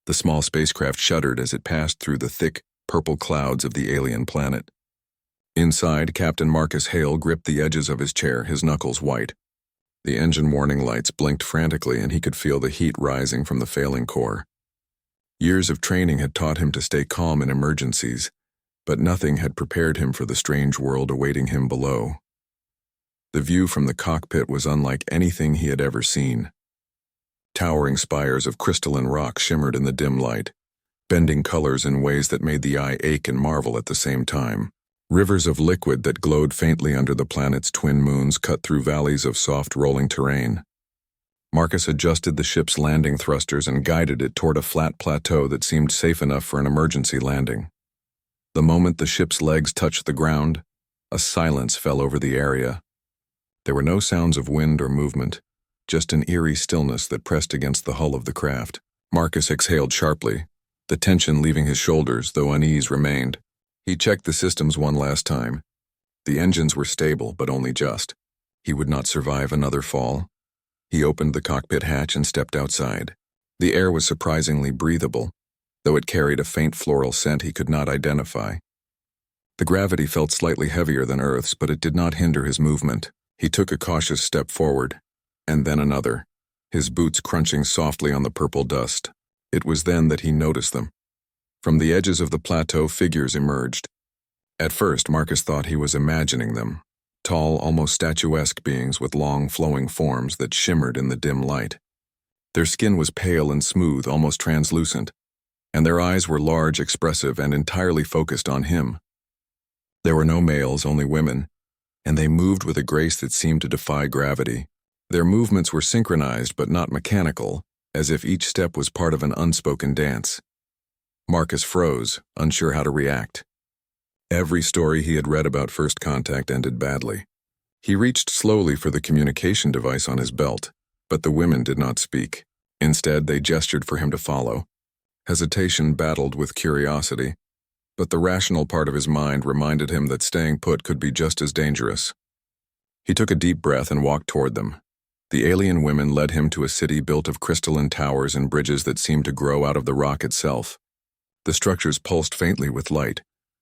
The small spacecraft shuddered as it passed through the thick, purple clouds of the alien planet. Inside, Captain Marcus Hale gripped the edges of his chair, his knuckles white. The engine warning lights blinked frantically, and he could feel the heat rising from the failing core. Years of training had taught him to stay calm in emergencies, but nothing had prepared him for the strange world awaiting him below. The view from the cockpit was unlike anything he had ever seen. Towering spires of crystalline rock shimmered in the dim light, bending colors in ways that made the eye ache and marvel at the same time. Rivers of liquid that glowed faintly under the planet's twin moons cut through valleys of soft rolling terrain. Marcus adjusted the ship's landing thrusters and guided it toward a flat plateau that seemed safe enough for an emergency landing. The moment the ship's legs touched the ground, a silence fell over the area. There were no sounds of wind or movement, just an eerie stillness that pressed against the hull of the craft. Marcus exhaled sharply, the tension leaving his shoulders, though unease remained. He checked the systems one last time. The engines were stable, but only just. He would not survive another fall. He opened the cockpit hatch and stepped outside. The air was surprisingly breathable, though it carried a faint floral scent he could not identify. The gravity felt slightly heavier than Earth's, but it did not hinder his movement. He took a cautious step forward, and then another, his boots crunching softly on the purple dust. It was then that he noticed them. From the edges of the plateau, figures emerged. At first, Marcus thought he was imagining them, tall, almost statuesque beings with long, flowing forms that shimmered in the dim light. Their skin was pale and smooth, almost translucent, and their eyes were large, expressive, and entirely focused on him. There were no males, only women, and they moved with a grace that seemed to defy gravity. Their movements were synchronized but not mechanical, as if each step was part of an unspoken dance. Marcus froze, unsure how to react. Every story he had read about first contact ended badly. He reached slowly for the communication device on his belt, but the women did not speak. Instead, they gestured for him to follow. Hesitation battled with curiosity, but the rational part of his mind reminded him that staying put could be just as dangerous. He took a deep breath and walked toward them. The alien women led him to a city built of crystalline towers and bridges that seemed to grow out of the rock itself. The structures pulsed faintly with light,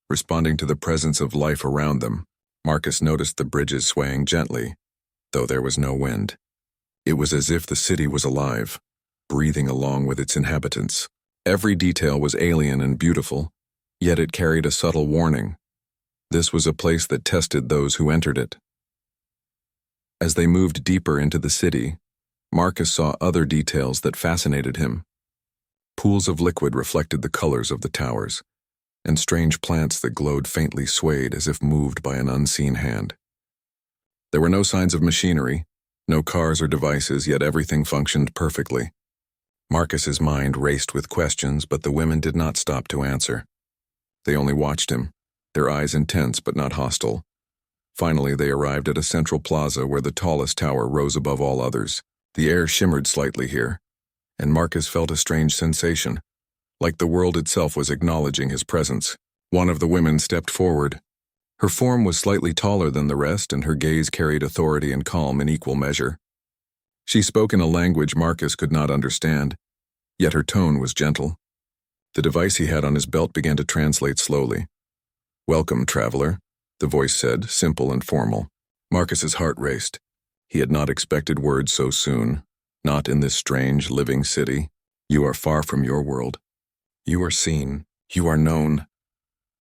responding to the presence of life around them. Marcus noticed the bridges swaying gently, though there was no wind. It was as if the city was alive, breathing along with its inhabitants. Every detail was alien and beautiful, yet it carried a subtle warning. This was a place that tested those who entered it. As they moved deeper into the city, Marcus saw other details that fascinated him. Pools of liquid reflected the colors of the towers, and strange plants that glowed faintly swayed as if moved by an unseen hand. There were no signs of machinery, no cars or devices, yet everything functioned perfectly. Marcus's mind raced with questions, but the women did not stop to answer. They only watched him, their eyes intense but not hostile. Finally, they arrived at a central plaza where the tallest tower rose above all others. The air shimmered slightly here, and Marcus felt a strange sensation, like the world itself was acknowledging his presence. One of the women stepped forward. Her form was slightly taller than the rest, and her gaze carried authority and calm in equal measure. She spoke in a language Marcus could not understand, yet her tone was gentle. The device he had on his belt began to translate slowly. "Welcome, traveler," the voice said, simple and formal. Marcus's heart raced. He had not expected words so soon, not in this strange, living city. "You are far from your world. You are seen. You are known."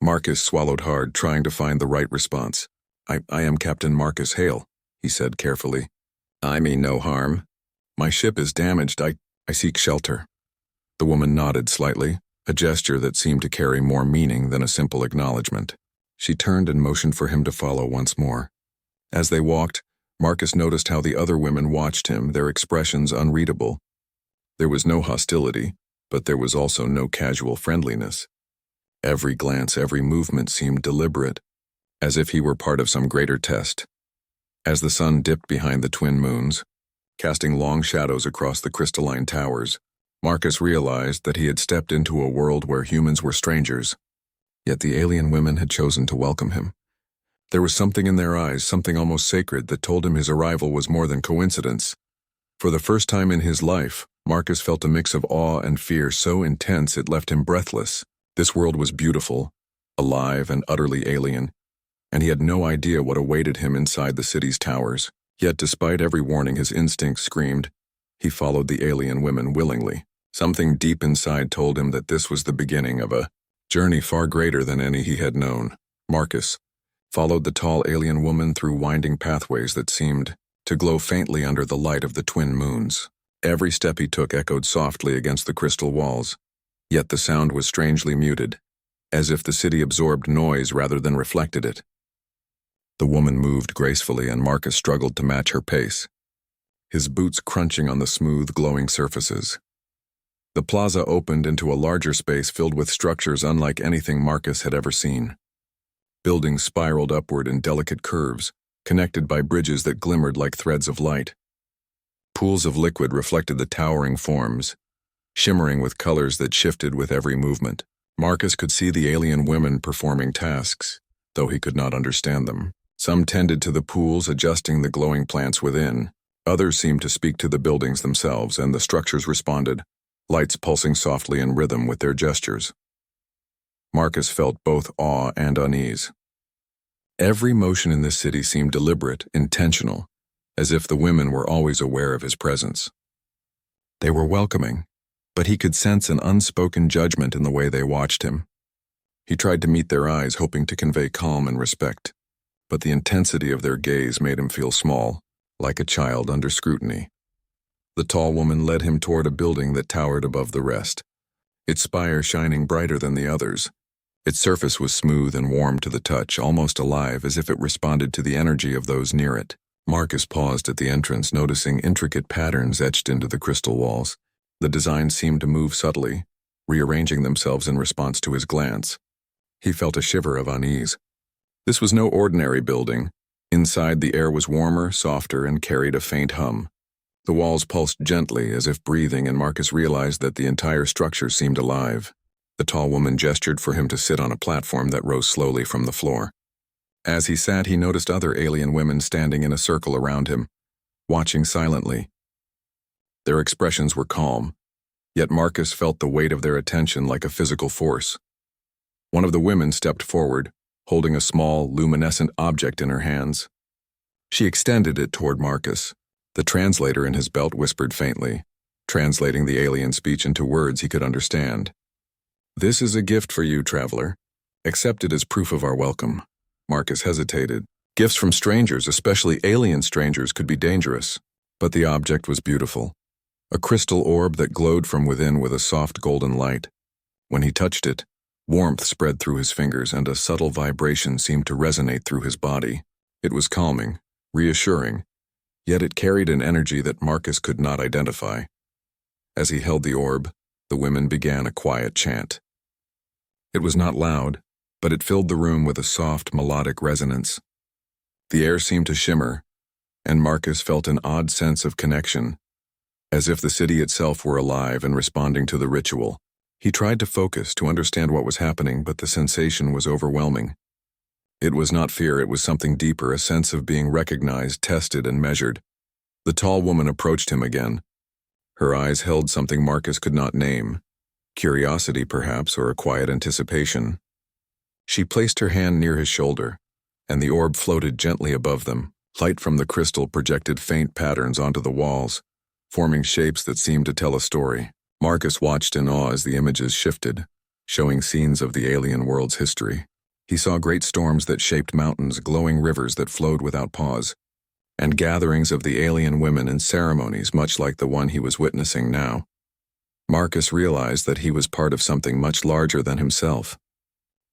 Marcus swallowed hard, trying to find the right response. I am Captain Marcus Hale," he said carefully. "I mean no harm. My ship is damaged. I seek shelter." The woman nodded slightly, a gesture that seemed to carry more meaning than a simple acknowledgement. She turned and motioned for him to follow once more. As they walked, Marcus noticed how the other women watched him, their expressions unreadable. There was no hostility, but there was also no casual friendliness. Every glance, every movement seemed deliberate, as if he were part of some greater test. As the sun dipped behind the twin moons, casting long shadows across the crystalline towers, Marcus realized that he had stepped into a world where humans were strangers. Yet the alien women had chosen to welcome him. There was something in their eyes, something almost sacred, that told him his arrival was more than coincidence. For the first time in his life, Marcus felt a mix of awe and fear so intense it left him breathless. This world was beautiful, alive, and utterly alien, and he had no idea what awaited him inside the city's towers. Yet despite every warning his instincts screamed, he followed the alien women willingly. Something deep inside told him that this was the beginning of a journey far greater than any he had known. Marcus followed the tall alien woman through winding pathways that seemed to glow faintly under the light of the twin moons. Every step he took echoed softly against the crystal walls, yet the sound was strangely muted, as if the city absorbed noise rather than reflected it. The woman moved gracefully and Marcus struggled to match her pace, his boots crunching on the smooth, glowing surfaces. The plaza opened into a larger space filled with structures unlike anything Marcus had ever seen. Buildings spiraled upward in delicate curves, connected by bridges that glimmered like threads of light. Pools of liquid reflected the towering forms, shimmering with colors that shifted with every movement. Marcus could see the alien women performing tasks, though he could not understand them. Some tended to the pools, adjusting the glowing plants within. Others seemed to speak to the buildings themselves, and the structures responded, lights pulsing softly in rhythm with their gestures. Marcus felt both awe and unease. Every motion in this city seemed deliberate, intentional, as if the women were always aware of his presence. They were welcoming, but he could sense an unspoken judgment in the way they watched him. He tried to meet their eyes, hoping to convey calm and respect, but the intensity of their gaze made him feel small, like a child under scrutiny. The tall woman led him toward a building that towered above the rest, its spire shining brighter than the others. Its surface was smooth and warm to the touch, almost alive, as if it responded to the energy of those near it. Marcus paused at the entrance, noticing intricate patterns etched into the crystal walls. The designs seemed to move subtly, rearranging themselves in response to his glance. He felt a shiver of unease. This was no ordinary building. Inside, the air was warmer, softer, and carried a faint hum. The walls pulsed gently, as if breathing, and Marcus realized that the entire structure seemed alive. The tall woman gestured for him to sit on a platform that rose slowly from the floor. As he sat, he noticed other alien women standing in a circle around him, watching silently. Their expressions were calm, yet Marcus felt the weight of their attention like a physical force. One of the women stepped forward, holding a small, luminescent object in her hands. She extended it toward Marcus. The translator in his belt whispered faintly, translating the alien speech into words he could understand. "This is a gift for you, traveler. Accept it as proof of our welcome." Marcus hesitated. Gifts from strangers, especially alien strangers, could be dangerous. But the object was beautiful. A crystal orb that glowed from within with a soft golden light. When he touched it, warmth spread through his fingers and a subtle vibration seemed to resonate through his body. It was calming, reassuring, yet it carried an energy that Marcus could not identify. As he held the orb, the women began a quiet chant. It was not loud, but it filled the room with a soft, melodic resonance. The air seemed to shimmer, and Marcus felt an odd sense of connection, as if the city itself were alive and responding to the ritual. He tried to focus, to understand what was happening, but the sensation was overwhelming. It was not fear, it was something deeper, a sense of being recognized, tested, and measured. The tall woman approached him again. Her eyes held something Marcus could not name. Curiosity, perhaps, or a quiet anticipation. She placed her hand near his shoulder, and the orb floated gently above them. Light from the crystal projected faint patterns onto the walls, forming shapes that seemed to tell a story. Marcus watched in awe as the images shifted, showing scenes of the alien world's history. He saw great storms that shaped mountains, glowing rivers that flowed without pause, and gatherings of the alien women in ceremonies much like the one he was witnessing now. Marcus realized that he was part of something much larger than himself.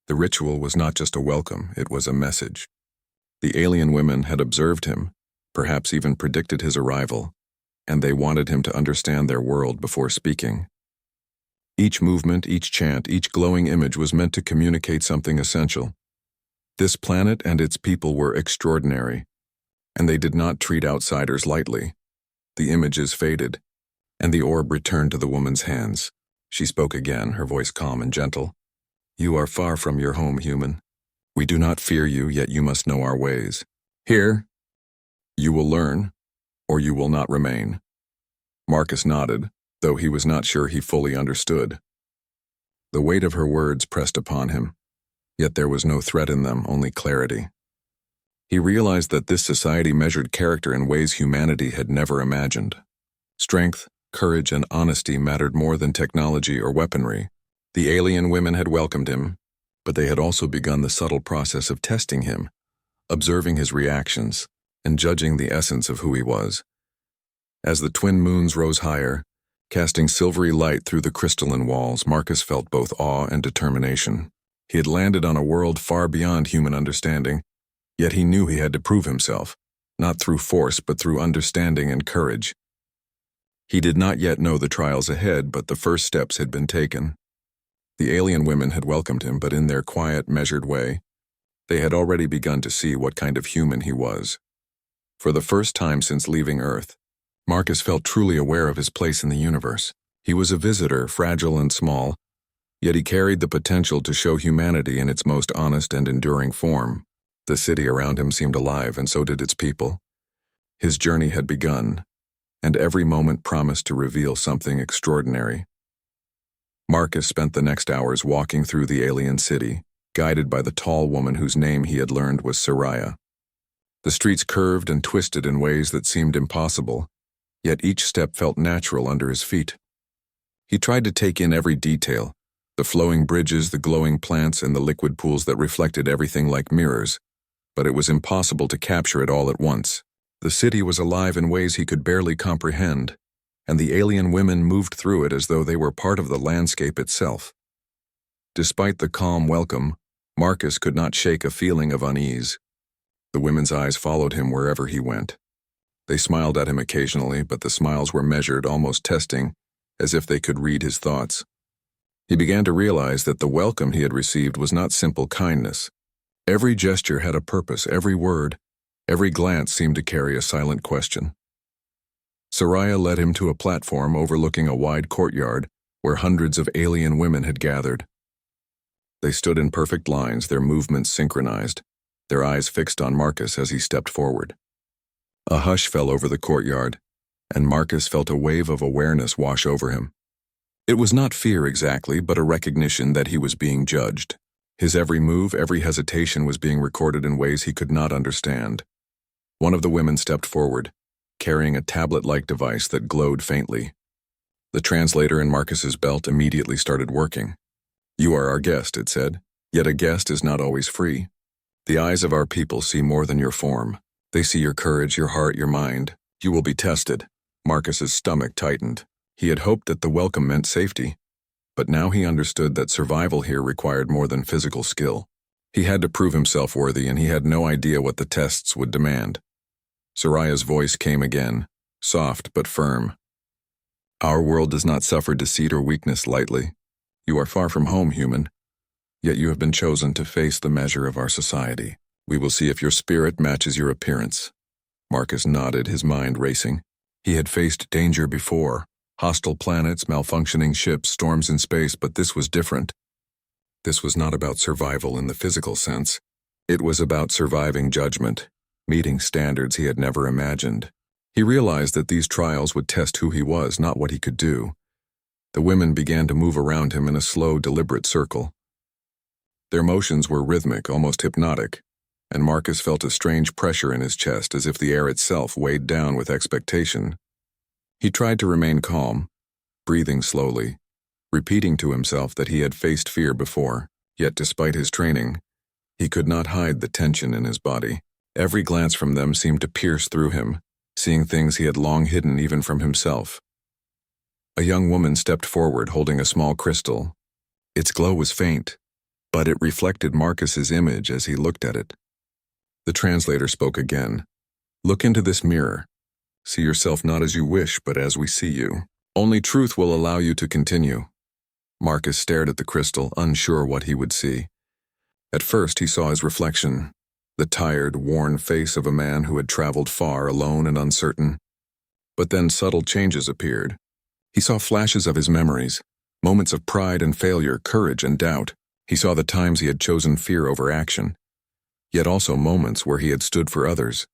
The ritual was not just a welcome, it was a message. The alien women had observed him, perhaps even predicted his arrival, and they wanted him to understand their world before speaking. Each movement, each chant, each glowing image was meant to communicate something essential. This planet and its people were extraordinary, and they did not treat outsiders lightly. The images faded, and the orb returned to the woman's hands. She spoke again, her voice calm and gentle. "You are far from your home, human. We do not fear you, yet you must know our ways. Here, you will learn, or you will not remain." Marcus nodded, though he was not sure he fully understood. The weight of her words pressed upon him, yet there was no threat in them, only clarity. He realized that this society measured character in ways humanity had never imagined. Strength, courage, and honesty mattered more than technology or weaponry. The alien women had welcomed him, but they had also begun the subtle process of testing him, observing his reactions, and judging the essence of who he was. As the twin moons rose higher, casting silvery light through the crystalline walls, Marcus felt both awe and determination. He had landed on a world far beyond human understanding, yet he knew he had to prove himself, not through force but through understanding and courage. He did not yet know the trials ahead, but the first steps had been taken. The alien women had welcomed him, but in their quiet, measured way, they had already begun to see what kind of human he was. For the first time since leaving Earth, Marcus felt truly aware of his place in the universe. He was a visitor, fragile and small, yet he carried the potential to show humanity in its most honest and enduring form. The city around him seemed alive, and so did its people. His journey had begun, and every moment promised to reveal something extraordinary. Marcus spent the next hours walking through the alien city, guided by the tall woman whose name he had learned was Soraya. The streets curved and twisted in ways that seemed impossible, yet each step felt natural under his feet. He tried to take in every detail, the flowing bridges, the glowing plants, and the liquid pools that reflected everything like mirrors, but it was impossible to capture it all at once. The city was alive in ways he could barely comprehend, and the alien women moved through it as though they were part of the landscape itself. Despite the calm welcome, Marcus could not shake a feeling of unease. The women's eyes followed him wherever he went. They smiled at him occasionally, but the smiles were measured, almost testing, as if they could read his thoughts. He began to realize that the welcome he had received was not simple kindness. Every gesture had a purpose, every word, every glance seemed to carry a silent question. Soraya led him to a platform overlooking a wide courtyard where hundreds of alien women had gathered. They stood in perfect lines, their movements synchronized, their eyes fixed on Marcus as he stepped forward. A hush fell over the courtyard, and Marcus felt a wave of awareness wash over him. It was not fear exactly, but a recognition that he was being judged. His every move, every hesitation was being recorded in ways he could not understand. One of the women stepped forward, carrying a tablet-like device that glowed faintly. The translator in Marcus's belt immediately started working. "You are our guest," it said. "Yet a guest is not always free. The eyes of our people see more than your form. They see your courage, your heart, your mind. You will be tested." Marcus's stomach tightened. He had hoped that the welcome meant safety, but now he understood that survival here required more than physical skill. He had to prove himself worthy, and he had no idea what the tests would demand. Soraya's voice came again, soft but firm. "Our world does not suffer deceit or weakness lightly. You are far from home, human, yet you have been chosen to face the measure of our society. We will see if your spirit matches your appearance." Marcus nodded, his mind racing. He had faced danger before, hostile planets, malfunctioning ships, storms in space, but this was different. This was not about survival in the physical sense. It was about surviving judgment, meeting standards he had never imagined. He realized that these trials would test who he was, not what he could do. The women began to move around him in a slow, deliberate circle. Their motions were rhythmic, almost hypnotic, and Marcus felt a strange pressure in his chest, as if the air itself weighed down with expectation. He tried to remain calm, breathing slowly, repeating to himself that he had faced fear before, yet despite his training, he could not hide the tension in his body. Every glance from them seemed to pierce through him, seeing things he had long hidden even from himself. A young woman stepped forward holding a small crystal. Its glow was faint, but it reflected Marcus's image as he looked at it. The translator spoke again. "Look into this mirror. See yourself not as you wish, but as we see you. Only truth will allow you to continue." Marcus stared at the crystal, unsure what he would see. At first he saw his reflection, the tired, worn face of a man who had traveled far, alone and uncertain. But then subtle changes appeared. He saw flashes of his memories, moments of pride and failure, courage and doubt. He saw the times he had chosen fear over action, yet also moments where he had stood for others,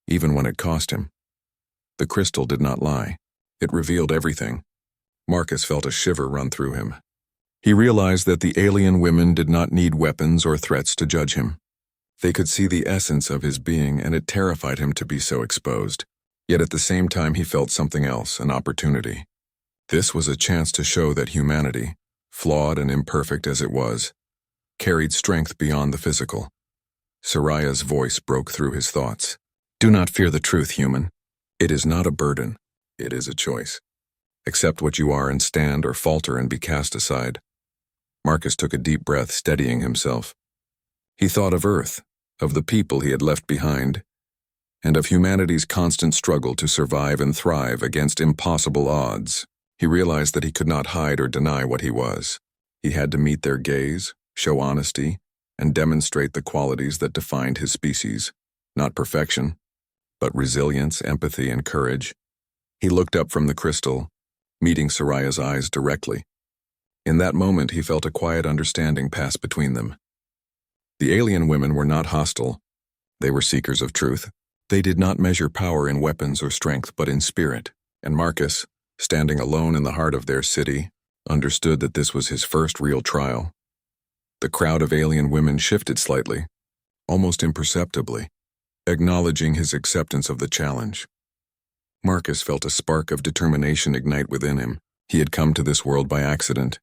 even when it cost him. The crystal did not lie. It revealed everything. Marcus felt a shiver run through him. He realized that the alien women did not need weapons or threats to judge him. They could see the essence of his being, and it terrified him to be so exposed. Yet at the same time he felt something else, an opportunity. This was a chance to show that humanity, flawed and imperfect as it was, carried strength beyond the physical. Soraya's voice broke through his thoughts. Do not fear the truth, human. It is not a burden. It is a choice. Accept what you are and stand, or falter and be cast aside. Marcus took a deep breath, steadying himself. He thought of Earth, of the people he had left behind, and of humanity's constant struggle to survive and thrive against impossible odds. He realized that he could not hide or deny what he was. He had to meet their gaze, show honesty, and demonstrate the qualities that defined his species. Not perfection, but resilience, empathy, and courage. He looked up from the crystal, meeting Soraya's eyes directly. In that moment, he felt a quiet understanding pass between them. The alien women were not hostile. They were seekers of truth. They did not measure power in weapons or strength, but in spirit. And Marcus, standing alone in the heart of their city, understood that this was his first real trial. The crowd of alien women shifted slightly, almost imperceptibly, acknowledging his acceptance of the challenge. Marcus felt a spark of determination ignite within him. He had come to this world by accident,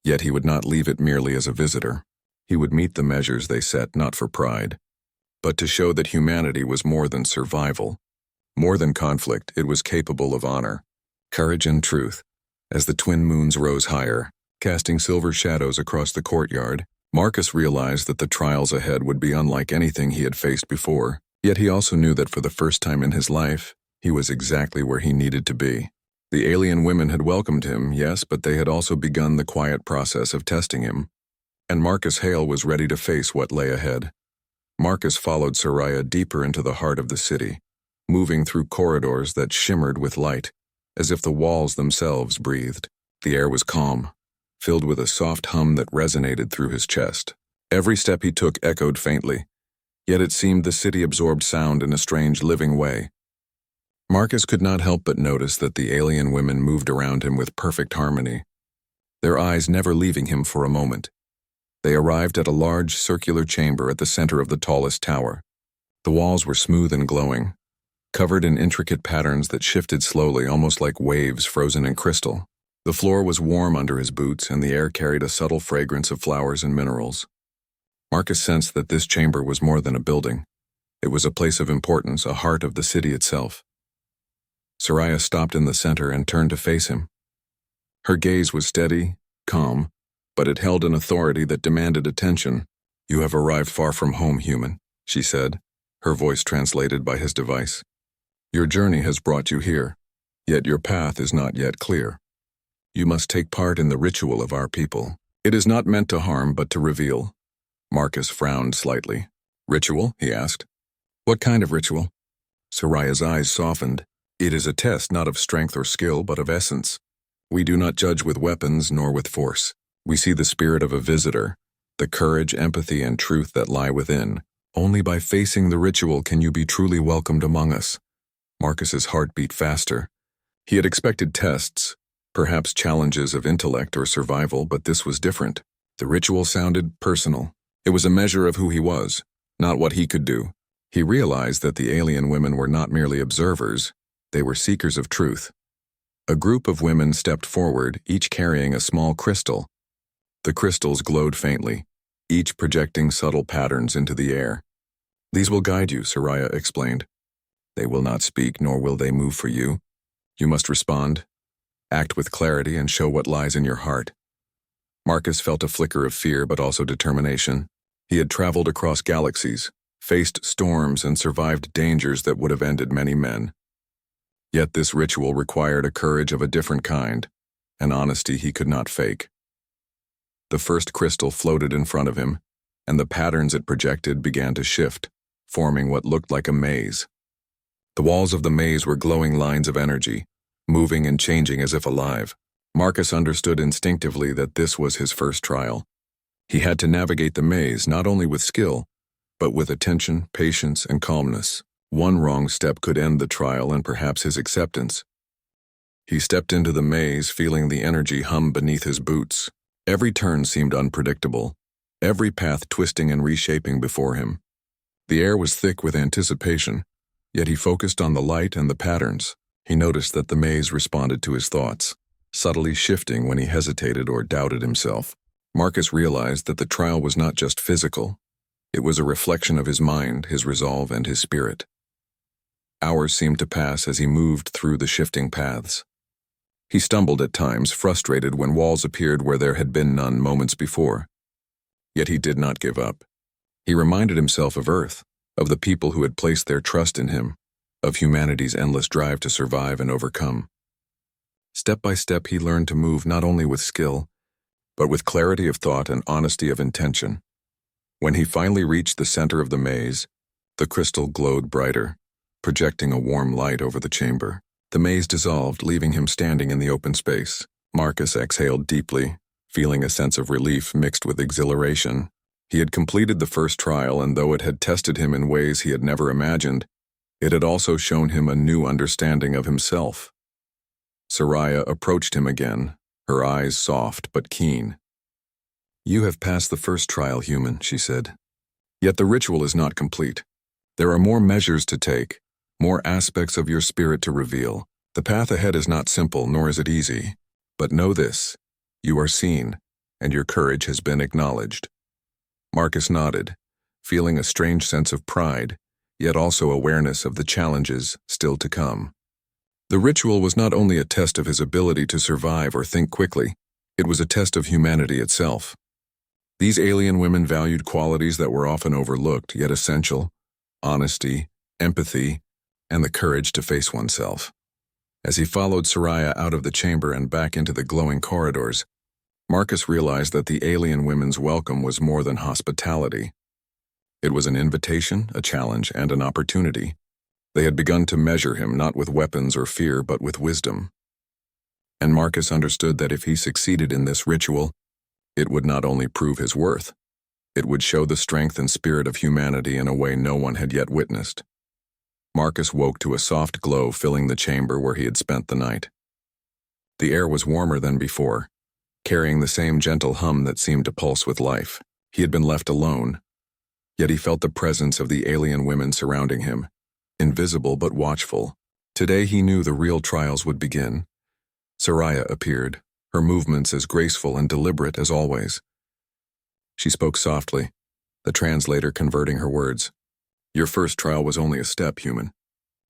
yet he would not leave it merely as a visitor. He would meet the measures they set not for pride, but to show that humanity was more than survival. More than conflict, it was capable of honor, courage, and truth. As the twin moons rose higher, casting silver shadows across the courtyard, Marcus realized that the trials ahead would be unlike anything he had faced before. Yet he also knew that for the first time in his life, he was exactly where he needed to be. The alien women had welcomed him, yes, but they had also begun the quiet process of testing him. And Marcus Hale was ready to face what lay ahead. Marcus followed Soraya deeper into the heart of the city, moving through corridors that shimmered with light, as if the walls themselves breathed. The air was calm, filled with a soft hum that resonated through his chest. Every step he took echoed faintly, yet it seemed the city absorbed sound in a strange living way. Marcus could not help but notice that the alien women moved around him with perfect harmony, their eyes never leaving him for a moment. They arrived at a large circular chamber at the center of the tallest tower. The walls were smooth and glowing, covered in intricate patterns that shifted slowly, almost like waves frozen in crystal. The floor was warm under his boots, and the air carried a subtle fragrance of flowers and minerals. Marcus sensed that this chamber was more than a building. It was a place of importance, a heart of the city itself. Soraya stopped in the center and turned to face him. Her gaze was steady, calm, but it held an authority that demanded attention. You have arrived far from home, human, she said, her voice translated by his device. Your journey has brought you here, yet your path is not yet clear. You must take part in the ritual of our people. It is not meant to harm, but to reveal. Marcus frowned slightly. Ritual? He asked. What kind of ritual? Soraya's eyes softened. It is a test not of strength or skill, but of essence. We do not judge with weapons nor with force. We see the spirit of a visitor, the courage, empathy, and truth that lie within. Only by facing the ritual can you be truly welcomed among us. Marcus's heart beat faster. He had expected tests, perhaps challenges of intellect or survival, but this was different. The ritual sounded personal. It was a measure of who he was, not what he could do. He realized that the alien women were not merely observers, they were seekers of truth. A group of women stepped forward, each carrying a small crystal. The crystals glowed faintly, each projecting subtle patterns into the air. These will guide you, Soraya explained. They will not speak, nor will they move for you. You must respond, act with clarity, and show what lies in your heart. Marcus felt a flicker of fear, but also determination. He had traveled across galaxies, faced storms, and survived dangers that would have ended many men. Yet this ritual required a courage of a different kind, an honesty he could not fake. The first crystal floated in front of him, and the patterns it projected began to shift, forming what looked like a maze. The walls of the maze were glowing lines of energy, moving and changing as if alive. Marcus understood instinctively that this was his first trial. He had to navigate the maze not only with skill, but with attention, patience, and calmness. One wrong step could end the trial and perhaps his acceptance. He stepped into the maze, feeling the energy hum beneath his boots. Every turn seemed unpredictable, every path twisting and reshaping before him. The air was thick with anticipation, yet he focused on the light and the patterns. He noticed that the maze responded to his thoughts, subtly shifting when he hesitated or doubted himself. Marcus realized that the trial was not just physical. It was a reflection of his mind, his resolve, and his spirit. Hours seemed to pass as he moved through the shifting paths. He stumbled at times, frustrated when walls appeared where there had been none moments before. Yet he did not give up. He reminded himself of Earth, of the people who had placed their trust in him, of humanity's endless drive to survive and overcome. Step by step, he learned to move not only with skill, but with clarity of thought and honesty of intention. When he finally reached the center of the maze, the crystal glowed brighter, projecting a warm light over the chamber. The maze dissolved, leaving him standing in the open space. Marcus exhaled deeply, feeling a sense of relief mixed with exhilaration. He had completed the first trial, and though it had tested him in ways he had never imagined, it had also shown him a new understanding of himself. Soraya approached him again, her eyes soft but keen. "You have passed the first trial, human," she said. "Yet the ritual is not complete. There are more measures to take, more aspects of your spirit to reveal. The path ahead is not simple, nor is it easy. But know this, you are seen, and your courage has been acknowledged." Marcus nodded, feeling a strange sense of pride, yet also awareness of the challenges still to come. The ritual was not only a test of his ability to survive or think quickly, it was a test of humanity itself. These alien women valued qualities that were often overlooked, yet essential: honesty, empathy, and the courage to face oneself. As he followed Soraya out of the chamber and back into the glowing corridors, Marcus realized that the alien women's welcome was more than hospitality. It was an invitation, a challenge, and an opportunity. They had begun to measure him not with weapons or fear, but with wisdom. And Marcus understood that if he succeeded in this ritual, it would not only prove his worth, it would show the strength and spirit of humanity in a way no one had yet witnessed. Marcus woke to a soft glow filling the chamber where he had spent the night. The air was warmer than before, carrying the same gentle hum that seemed to pulse with life. He had been left alone, yet he felt the presence of the alien women surrounding him, invisible but watchful. Today he knew the real trials would begin. Soraya appeared, her movements as graceful and deliberate as always. She spoke softly, the translator converting her words. "Your first trial was only a step, human.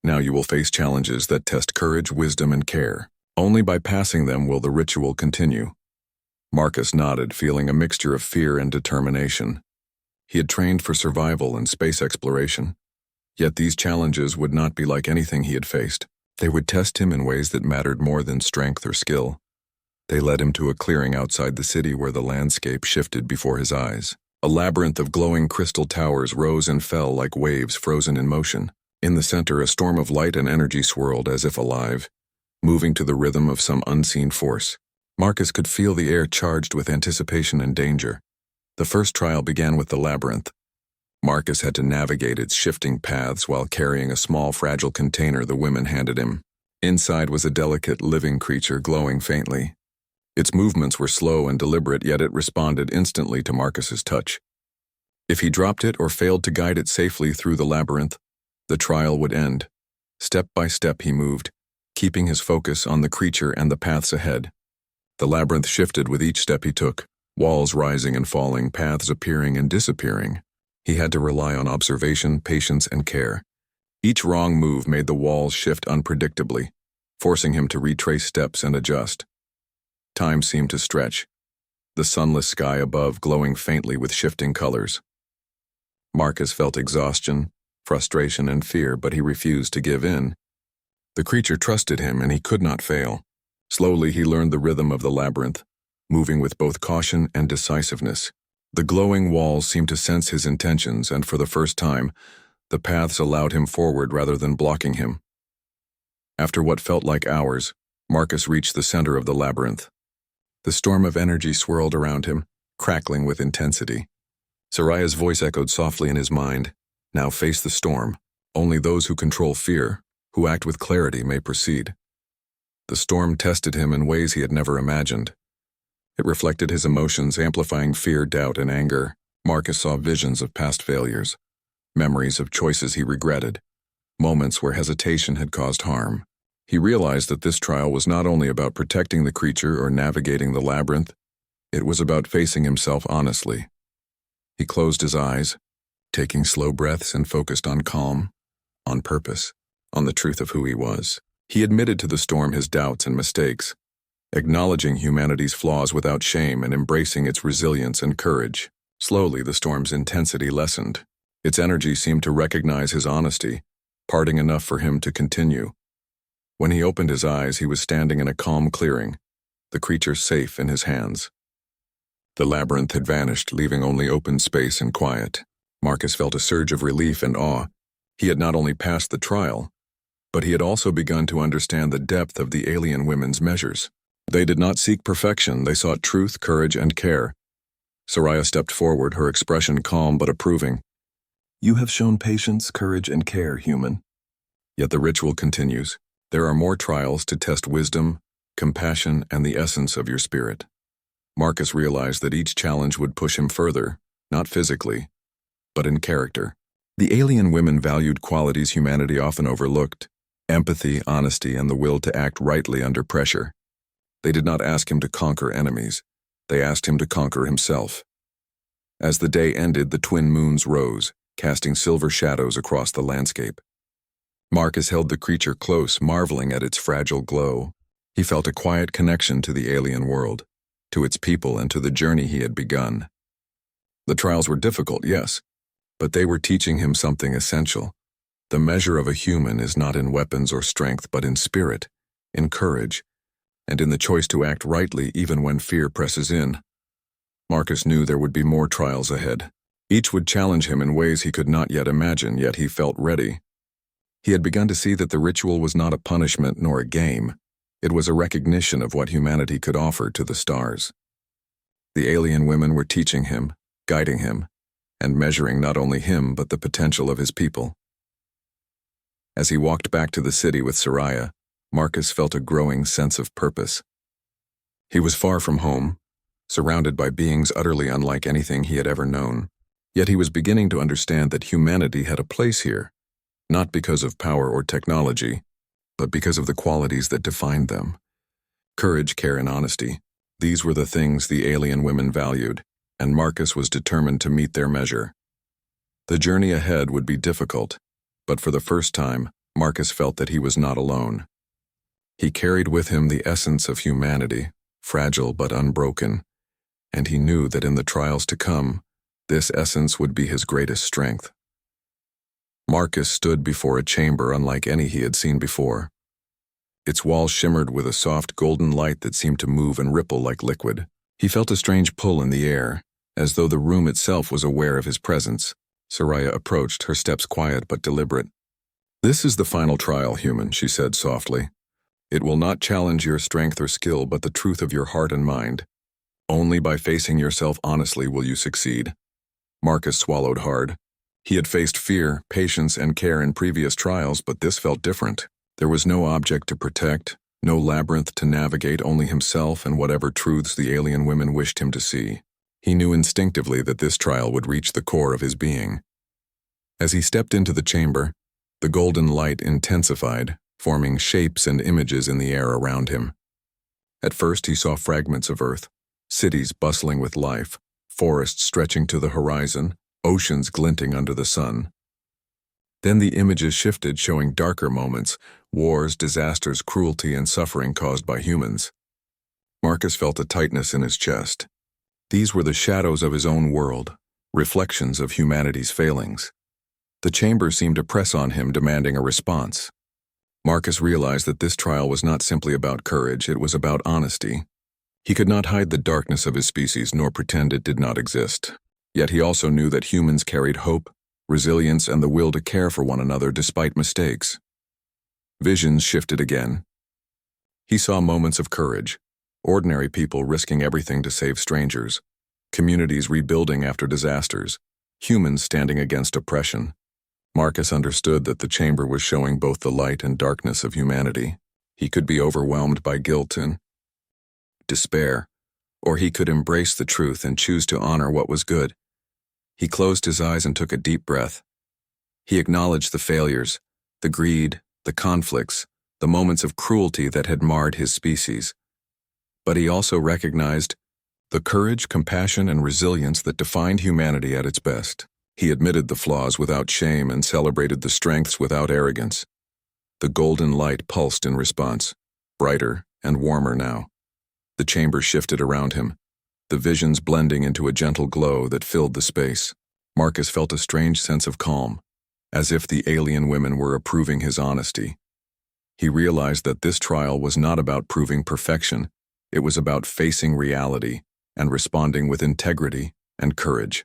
Now you will face challenges that test courage, wisdom, and care. Only by passing them will the ritual continue." Marcus nodded, feeling a mixture of fear and determination. He had trained for survival and space exploration. Yet these challenges would not be like anything he had faced. They would test him in ways that mattered more than strength or skill. They led him to a clearing outside the city where the landscape shifted before his eyes. A labyrinth of glowing crystal towers rose and fell like waves frozen in motion. In the center, a storm of light and energy swirled as if alive, moving to the rhythm of some unseen force. Marcus could feel the air charged with anticipation and danger. The first trial began with the labyrinth. Marcus had to navigate its shifting paths while carrying a small, fragile container the women handed him. Inside was a delicate, living creature glowing faintly. Its movements were slow and deliberate, yet it responded instantly to Marcus's touch. If he dropped it or failed to guide it safely through the labyrinth, the trial would end. Step by step he moved, keeping his focus on the creature and the paths ahead. The labyrinth shifted with each step he took, walls rising and falling, paths appearing and disappearing. He had to rely on observation, patience, and care. Each wrong move made the walls shift unpredictably, forcing him to retrace steps and adjust. Time seemed to stretch, the sunless sky above glowing faintly with shifting colors. Marcus felt exhaustion, frustration, and fear, but he refused to give in. The creature trusted him, and he could not fail. Slowly he learned the rhythm of the labyrinth, moving with both caution and decisiveness. The glowing walls seemed to sense his intentions, and for the first time, the paths allowed him forward rather than blocking him. After what felt like hours, Marcus reached the center of the labyrinth. The storm of energy swirled around him, crackling with intensity. Soraya's voice echoed softly in his mind. "Now face the storm. Only those who control fear, who act with clarity, may proceed." The storm tested him in ways he had never imagined. It reflected his emotions, amplifying fear, doubt, and anger. Marcus saw visions of past failures, memories of choices he regretted, moments where hesitation had caused harm. He realized that this trial was not only about protecting the creature or navigating the labyrinth, it was about facing himself honestly. He closed his eyes, taking slow breaths, and focused on calm, on purpose, on the truth of who he was. He admitted to the storm his doubts and mistakes, acknowledging humanity's flaws without shame and embracing its resilience and courage. Slowly, the storm's intensity lessened. Its energy seemed to recognize his honesty, parting enough for him to continue. When he opened his eyes, he was standing in a calm clearing, the creature safe in his hands. The labyrinth had vanished, leaving only open space and quiet. Marcus felt a surge of relief and awe. He had not only passed the trial, but he had also begun to understand the depth of the alien women's measures. They did not seek perfection, they sought truth, courage, and care. Soraya stepped forward, her expression calm but approving. "You have shown patience, courage, and care, human." Yet the ritual continues. There are more trials to test wisdom, compassion, and the essence of your spirit. Marcus realized that each challenge would push him further, not physically, but in character. The alien women valued qualities humanity often overlooked: empathy, honesty, and the will to act rightly under pressure. They did not ask him to conquer enemies. They asked him to conquer himself. As the day ended, the twin moons rose, casting silver shadows across the landscape. Marcus held the creature close, marveling at its fragile glow. He felt a quiet connection to the alien world, to its people, and to the journey he had begun. The trials were difficult, yes, but they were teaching him something essential. The measure of a human is not in weapons or strength, but in spirit, in courage, and in the choice to act rightly even when fear presses in. Marcus knew there would be more trials ahead. Each would challenge him in ways he could not yet imagine, yet he felt ready. He had begun to see that the ritual was not a punishment nor a game. It was a recognition of what humanity could offer to the stars. The alien women were teaching him, guiding him, and measuring not only him but the potential of his people. As he walked back to the city with Soraya, Marcus felt a growing sense of purpose. He was far from home, surrounded by beings utterly unlike anything he had ever known. Yet he was beginning to understand that humanity had a place here, not because of power or technology, but because of the qualities that defined them. Courage, care, and honesty. These were the things the alien women valued, and Marcus was determined to meet their measure. The journey ahead would be difficult, but for the first time, Marcus felt that he was not alone. He carried with him the essence of humanity, fragile but unbroken, and he knew that in the trials to come, this essence would be his greatest strength. Marcus stood before a chamber unlike any he had seen before. Its walls shimmered with a soft golden light that seemed to move and ripple like liquid. He felt a strange pull in the air, as though the room itself was aware of his presence. Soraya approached, her steps quiet but deliberate. "This is the final trial, human," she said softly. "It will not challenge your strength or skill, but the truth of your heart and mind. Only by facing yourself honestly will you succeed." Marcus swallowed hard. He had faced fear, patience, and care in previous trials, but this felt different. There was no object to protect, no labyrinth to navigate, only himself and whatever truths the alien women wished him to see. He knew instinctively that this trial would reach the core of his being. As he stepped into the chamber, the golden light intensified, forming shapes and images in the air around him. At first he saw fragments of Earth, cities bustling with life, forests stretching to the horizon, oceans glinting under the sun. Then the images shifted, showing darker moments, wars, disasters, cruelty, and suffering caused by humans. Marcus felt a tightness in his chest. These were the shadows of his own world, reflections of humanity's failings. The chamber seemed to press on him, demanding a response. Marcus realized that this trial was not simply about courage, it was about honesty. He could not hide the darkness of his species nor pretend it did not exist. Yet he also knew that humans carried hope, resilience, and the will to care for one another despite mistakes. Visions shifted again. He saw moments of courage, ordinary people risking everything to save strangers, communities rebuilding after disasters, humans standing against oppression. Marcus understood that the chamber was showing both the light and darkness of humanity. He could be overwhelmed by guilt and despair, or he could embrace the truth and choose to honor what was good. He closed his eyes and took a deep breath. He acknowledged the failures, the greed, the conflicts, the moments of cruelty that had marred his species. But he also recognized the courage, compassion, and resilience that defined humanity at its best. He admitted the flaws without shame and celebrated the strengths without arrogance. The golden light pulsed in response, brighter and warmer now. The chamber shifted around him, the visions blending into a gentle glow that filled the space. Marcus felt a strange sense of calm, as if the alien women were approving his honesty. He realized that this trial was not about proving perfection, it was about facing reality and responding with integrity and courage.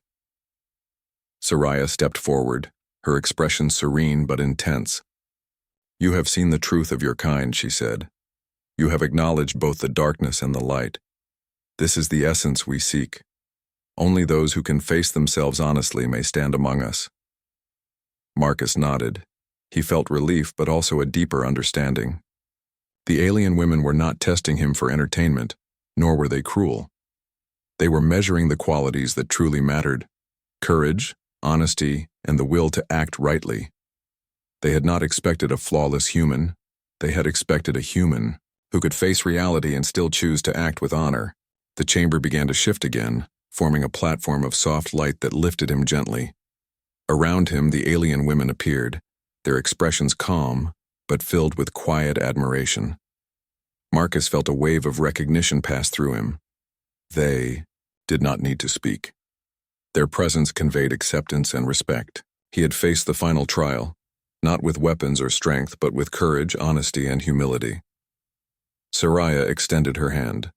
Soraya stepped forward, her expression serene but intense. "You have seen the truth of your kind," she said. "You have acknowledged both the darkness and the light. This is the essence we seek. Only those who can face themselves honestly may stand among us." Marcus nodded. He felt relief but also a deeper understanding. The alien women were not testing him for entertainment, nor were they cruel. They were measuring the qualities that truly mattered: courage, honesty, and the will to act rightly. They had not expected a flawless human. They had expected a human who could face reality and still choose to act with honor. The chamber began to shift again, forming a platform of soft light that lifted him gently. Around him, the alien women appeared, their expressions calm, but filled with quiet admiration. Marcus felt a wave of recognition pass through him. They did not need to speak. Their presence conveyed acceptance and respect. He had faced the final trial, not with weapons or strength, but with courage, honesty, and humility. Soraya extended her hand.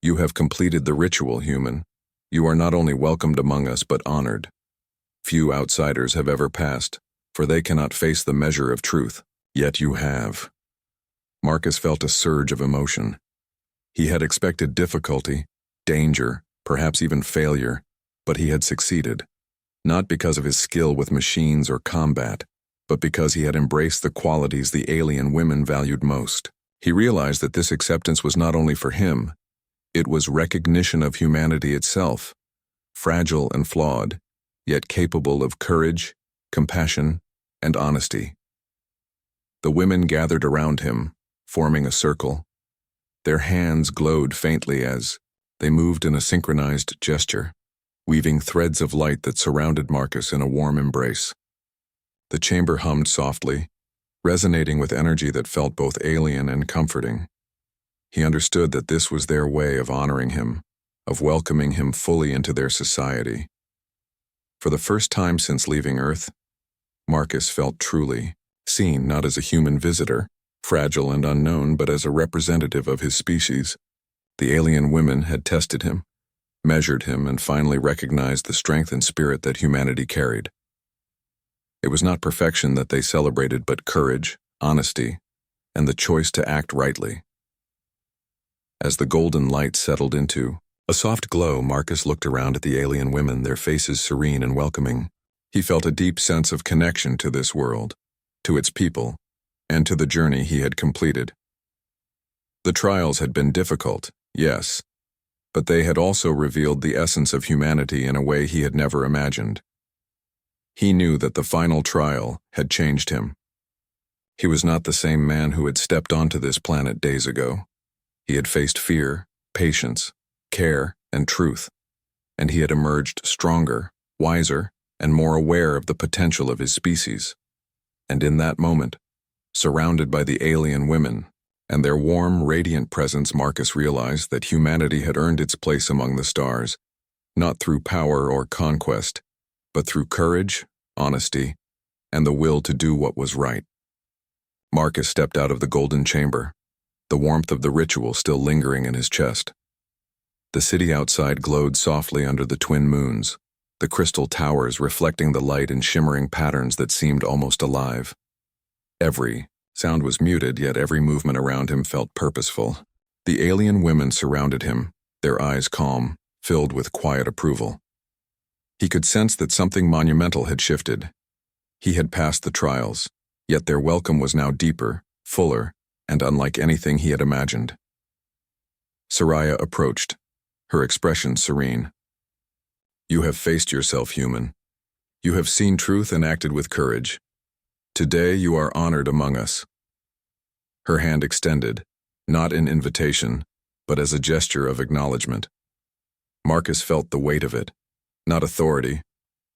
"You have completed the ritual, human. You are not only welcomed among us, but honored. Few outsiders have ever passed, for they cannot face the measure of truth. Yet you have." Marcus felt a surge of emotion. He had expected difficulty, danger, perhaps even failure, but he had succeeded, not because of his skill with machines or combat, but because he had embraced the qualities the alien women valued most. He realized that this acceptance was not only for him, it was recognition of humanity itself, fragile and flawed, yet capable of courage, compassion, and honesty. The women gathered around him, forming a circle. Their hands glowed faintly as they moved in a synchronized gesture, weaving threads of light that surrounded Marcus in a warm embrace. The chamber hummed softly, resonating with energy that felt both alien and comforting. He understood that this was their way of honoring him, of welcoming him fully into their society. For the first time since leaving Earth, Marcus felt truly seen, not as a human visitor, fragile and unknown, but as a representative of his species. The alien women had tested him, measured him, and finally recognized the strength and spirit that humanity carried. It was not perfection that they celebrated, but courage, honesty, and the choice to act rightly. As the golden light settled into a soft glow, Marcus looked around at the alien women, their faces serene and welcoming. He felt a deep sense of connection to this world, to its people, and to the journey he had completed. The trials had been difficult, yes, but they had also revealed the essence of humanity in a way he had never imagined. He knew that the final trial had changed him. He was not the same man who had stepped onto this planet days ago. He had faced fear, patience, care, and truth, and he had emerged stronger, wiser, and more aware of the potential of his species. And in that moment, surrounded by the alien women and their warm, radiant presence, Marcus realized that humanity had earned its place among the stars, not through power or conquest, but through courage, honesty, and the will to do what was right. Marcus stepped out of the golden chamber, the warmth of the ritual still lingering in his chest. The city outside glowed softly under the twin moons, the crystal towers reflecting the light in shimmering patterns that seemed almost alive. Every sound was muted, yet every movement around him felt purposeful. The alien women surrounded him, their eyes calm, filled with quiet approval. He could sense that something monumental had shifted. He had passed the trials, yet their welcome was now deeper, fuller, and unlike anything he had imagined. Soraya approached, her expression serene. "You have faced yourself, human. You have seen truth and acted with courage. Today you are honored among us." Her hand extended, not in invitation, but as a gesture of acknowledgement. Marcus felt the weight of it, not authority,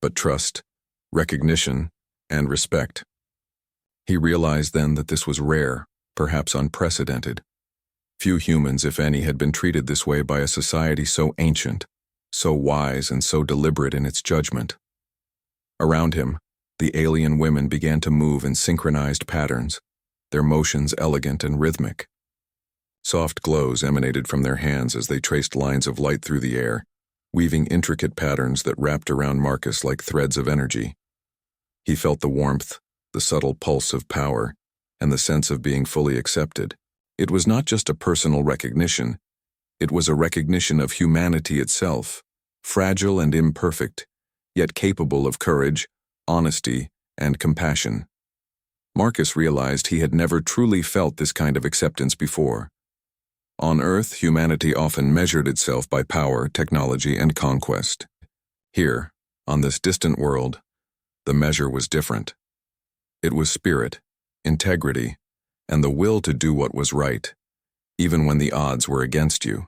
but trust, recognition, and respect. He realized then that this was rare, perhaps unprecedented. Few humans, if any, had been treated this way by a society so ancient, so wise, and so deliberate in its judgment. Around him, the alien women began to move in synchronized patterns, their motions elegant and rhythmic. Soft glows emanated from their hands as they traced lines of light through the air, weaving intricate patterns that wrapped around Marcus like threads of energy. He felt the warmth, the subtle pulse of power, and the sense of being fully accepted. It was not just a personal recognition, it was a recognition of humanity itself, fragile and imperfect, yet capable of courage, honesty, and compassion. Marcus realized he had never truly felt this kind of acceptance before. On Earth, humanity often measured itself by power, technology, and conquest. Here, on this distant world, the measure was different. It was spirit, integrity, and the will to do what was right, even when the odds were against you.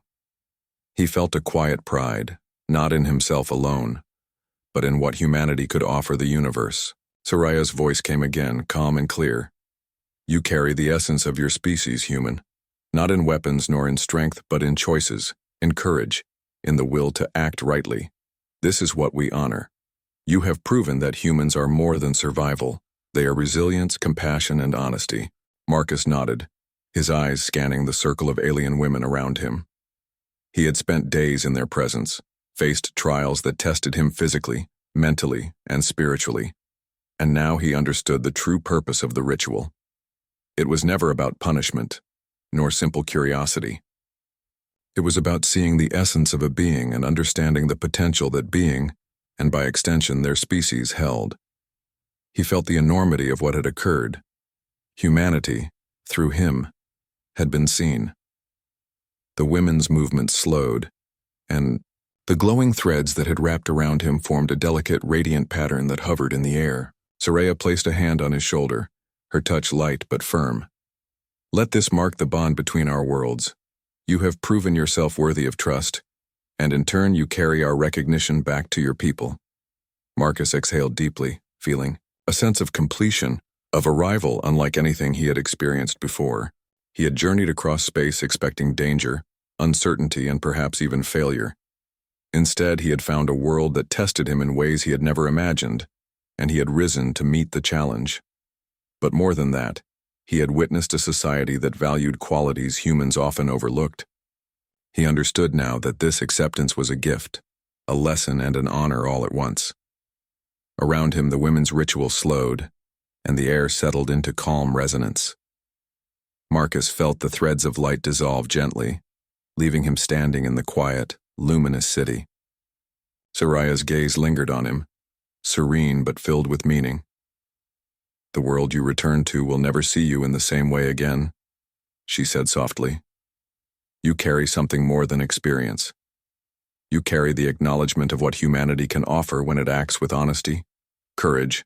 He felt a quiet pride, not in himself alone, but in what humanity could offer the universe. Soraya's voice came again, calm and clear. "You carry the essence of your species, human, not in weapons nor in strength, but in choices, in courage, in the will to act rightly. This is what we honor. You have proven that humans are more than survival. They are resilience, compassion, and honesty." Marcus nodded, his eyes scanning the circle of alien women around him. He had spent days in their presence, faced trials that tested him physically, mentally, and spiritually, and now he understood the true purpose of the ritual. It was never about punishment, nor simple curiosity. It was about seeing the essence of a being and understanding the potential that being, and by extension their species, held. He felt the enormity of what had occurred. Humanity, through him, had been seen. The women's movement slowed, and the glowing threads that had wrapped around him formed a delicate, radiant pattern that hovered in the air. Soraya placed a hand on his shoulder, her touch light but firm. "Let this mark the bond between our worlds. You have proven yourself worthy of trust, and in turn you carry our recognition back to your people." Marcus exhaled deeply, feeling a sense of completion, of arrival unlike anything he had experienced before. He had journeyed across space expecting danger, uncertainty, and perhaps even failure. Instead, he had found a world that tested him in ways he had never imagined, and he had risen to meet the challenge. But more than that, he had witnessed a society that valued qualities humans often overlooked. He understood now that this acceptance was a gift, a lesson and an honor all at once. Around him, the women's ritual slowed, and the air settled into calm resonance. Marcus felt the threads of light dissolve gently, leaving him standing in the quiet, luminous city. Soraya's gaze lingered on him, serene but filled with meaning. "The world you return to will never see you in the same way again," she said softly. "You carry something more than experience. You carry the acknowledgement of what humanity can offer when it acts with honesty, courage,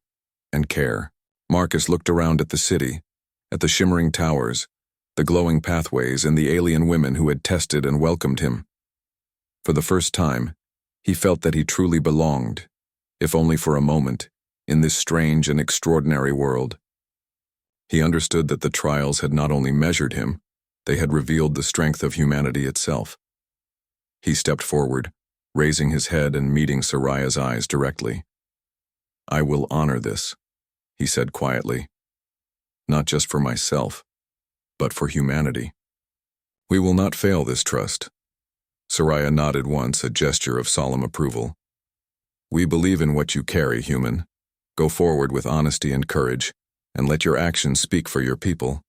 and care." Marcus looked around at the city, at the shimmering towers, the glowing pathways, and the alien women who had tested and welcomed him. For the first time, he felt that he truly belonged, if only for a moment, in this strange and extraordinary world. He understood that the trials had not only measured him, they had revealed the strength of humanity itself. He stepped forward, raising his head and meeting Soraya's eyes directly. "I will honor this," he said quietly. "Not just for myself, but for humanity. We will not fail this trust." Soraya nodded once, a gesture of solemn approval. "We believe in what you carry, human. Go forward with honesty and courage, and let your actions speak for your people."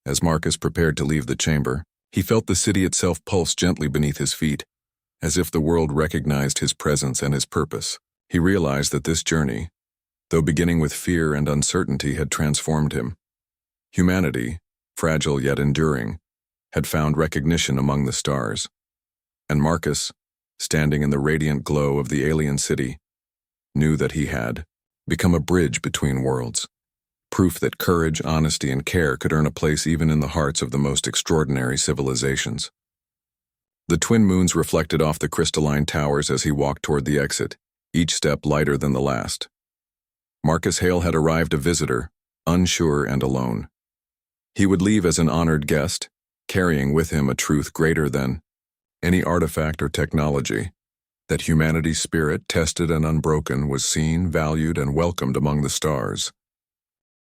As Marcus prepared to leave the chamber, he felt the city itself pulse gently beneath his feet, as if the world recognized his presence and his purpose. He realized that this journey, though beginning with fear and uncertainty, had transformed him. Humanity, fragile yet enduring, had found recognition among the stars. And Marcus, standing in the radiant glow of the alien city, knew that he had become a bridge between worlds, proof that courage, honesty, and care could earn a place even in the hearts of the most extraordinary civilizations. The twin moons reflected off the crystalline towers as he walked toward the exit, each step lighter than the last. Marcus Hale had arrived a visitor, unsure and alone. He would leave as an honored guest, carrying with him a truth greater than any artifact or technology, that humanity's spirit, tested and unbroken, was seen, valued, and welcomed among the stars.